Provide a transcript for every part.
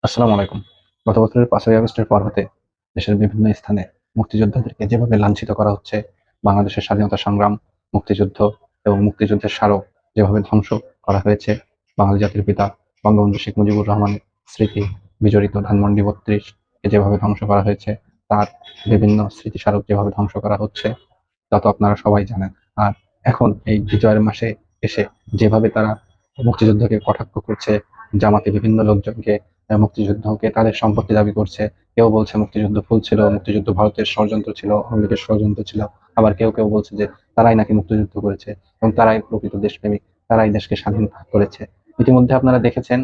আসসালামু আলাইকুম। গত বছরের ৫ই আগস্টের পর হতে দেশের বিভিন্ন স্থানে মুক্তিযোদ্ধাদেরকে যেভাবে লাঞ্ছিত করা হচ্ছে, বাংলাদেশের স্বাধীনতা সংগ্রাম, মুক্তিযুদ্ধ এবং মুক্তিযুদ্ধের স্মারক যেভাবে ধ্বংস করা হয়েছে, বাঙালি জাতির পিতা বঙ্গবন্ধু শেখ মুজিবুর রহমানের স্মৃতি বিজড়িত ধানমন্ডি ৩২ কে যেভাবে ধ্বংস করা হয়েছে, তার বিভিন্ন স্মৃতিস্মারক যেভাবে ধ্বংস করা হচ্ছে, তা তো আপনারা সবাই জানেন। আর এখন এই বিজয়ের মাসে এসে যেভাবে তারা মুক্তিযুদ্ধকে কটাক্ষ করছে, জামাতে বিভিন্ন লোকজনকে মুক্তিযুদ্ধকে তাদের সম্পত্তি দাবি করছে। কেউ বলছে মুক্তিযুদ্ধ ভুল ছিল, মুক্তিযুদ্ধ ভারতের ষড়যন্ত্র ছিল, আওয়ামী লীগের ষড়যন্ত্র ছিল। আবার কেউ কেউ বলছে যে তারাই নাকি মুক্তিযুদ্ধ করেছে এবং তারাই প্রকৃত দেশপ্রেমিক, তারাই দেশকে স্বাধীন করেছে। ইতিমধ্যে আপনারা দেখেছেন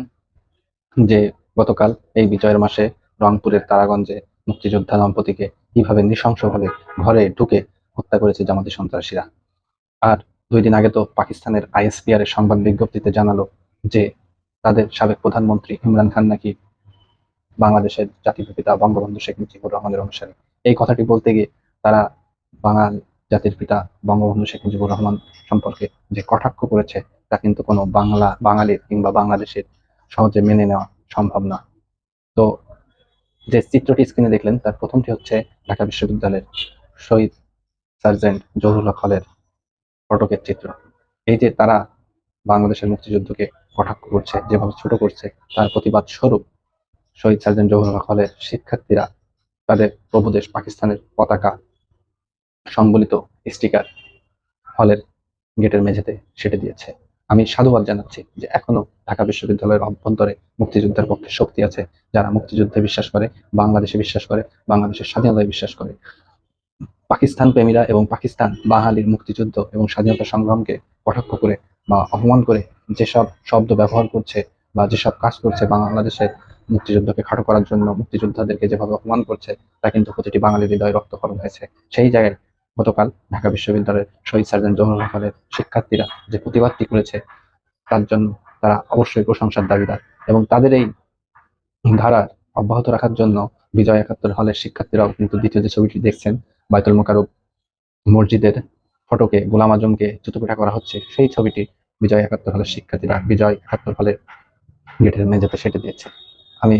যে গতকাল এই বিজয়ের মাসে রংপুরের তারাগঞ্জে মুক্তিযোদ্ধা দম্পতিকে কিভাবে নৃশংসভাবে ঘরে ঢুকে হত্যা করেছে জামাতি সন্ত্রাসীরা। আর ২ দিন আগে তো পাকিস্তানের আইএসপিআর এর সংবাদ বিজ্ঞপ্তিতে জানালো যে তাদের সাবেক প্রধানমন্ত্রী ইমরান খান নাকি বাংলাদেশের জাতির পিতা বঙ্গবন্ধু শেখ মুজিবুর রহমানের অনুসারী। এই কথাটি বলতে গিয়ে তারা বাঙাল জাতির পিতা বঙ্গবন্ধু শেখ মুজিবুর রহমান সম্পর্কে যে কটাক্ষ করেছে, তা কিন্তু কোনো বাঙালির কিংবা বাংলাদেশের সহজে মেনে নেওয়া সম্ভব না। তো যে চিত্রটি স্ক্রিনে দেখলেন তার প্রথমটি হচ্ছে ঢাকা বিশ্ববিদ্যালয়ের শহীদ সার্জেন্ট জহুরুল হক হলের ফটকের চিত্র। এই যে তারা বাংলাদেশের মুক্তিযুদ্ধকে কটাক্ষ করছে, যেভাবে ছোট করছে, তার প্রতিবাদ স্বরূপ শহীদ সার্জেন্ট জহুরুল হক হলের শিক্ষার্থীরা তাদের প্রভুদেশ পাকিস্তানের পতাকা সংবলিত স্টিকার হলের গেটের মেঝেতে সেটে দিয়েছে। আমি সাধুবাদ জানাচ্ছি যে এখনো ঢাকা বিশ্ববিদ্যালয়ের অভ্যন্তরে মুক্তিযুদ্ধের পক্ষে শক্তি আছে, যারা মুক্তিযুদ্ধে বিশ্বাস করে, বাংলাদেশে বিশ্বাস করে, বাংলাদেশের স্বাধীনতায় বিশ্বাস করে। পাকিস্তান প্রেমীরা এবং পাকিস্তান বাঙালির মুক্তিযুদ্ধ এবং স্বাধীনতা সংগ্রামকে কটাক্ষ করে বা অপমান করে যেসব শব্দ ব্যবহার করছে বা যেসব কাজ করছে বাংলাদেশের মুক্তিযুদ্ধকে খাটো করার জন্য, মুক্তিযোদ্ধাদেরকে যেভাবে অপমান করছে, তা কিন্তু প্রতিটি বাঙালির হৃদয়ে রক্তক্ষরণ হয়েছে। সেই জায়গায় গতকাল ঢাকা বিশ্ববিদ্যালয়ের শহীদ সার্জেন্ট জহুরুল হলের শিক্ষার্থীরা যে প্রতিবাদটি করেছে, তার জন্য তারা অবশ্যই প্রশংসার দাবিদার। এবং তাদের এই ধারা অব্যাহত রাখার জন্য বিজয় একাত্তর হলের শিক্ষার্থীরাও কিন্তু দ্বিতীয় যে ছবিটি দেখছেন, বায়তুল মোকাররম মসজিদের ফটকে গোলাম আজমকে জুতোপেটা করা হচ্ছে, সেই ছবিটি বিজয় একাত্তর হলের শিক্ষার্থীরা বিজয় একাত্তর হলের গেটের মেঝেতে সেটে দিয়েছে। আমি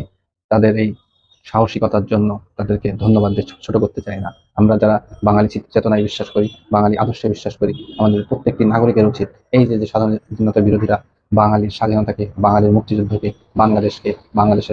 তাদের এই সাহসিকতার জন্য তাদেরকে ধন্যবাদ দিয়ে ছোট করতে চাই না। আমরা যারা বাঙালি চেতনায় বিশ্বাস করি, বাঙালি আদর্শে বিশ্বাস করি, আমাদের প্রত্যেকটি নাগরিকের উচিত এই যে যে স্বাধীনতা বিরোধীরা বাঙালির স্বাধীনতাকে, বাঙালির মুক্তিযুদ্ধকে, বাংলাদেশকে, বাংলাদেশের